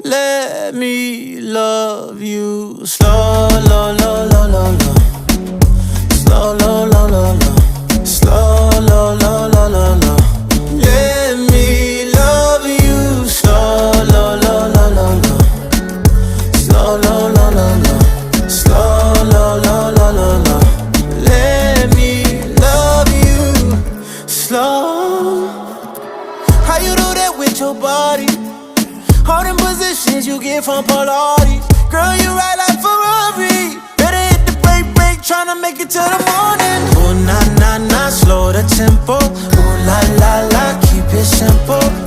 Let me love you slow, low, low, low, low, low. Slow, low, low, low, low. Slow, low, low, low, low, low. Let me love you slow, low, low, low, low, low. Slow, low, low, low, low. Slow, low, low, low, low, low. Let me love you slow. How you do that with your body? All them positions you get from Pilates. Girl, you ride like Ferrari. Better hit the brake, tryna make it to the morning. Ooh, nah, nah, nah, slow the tempo. Ooh, la, la, la, keep it simple.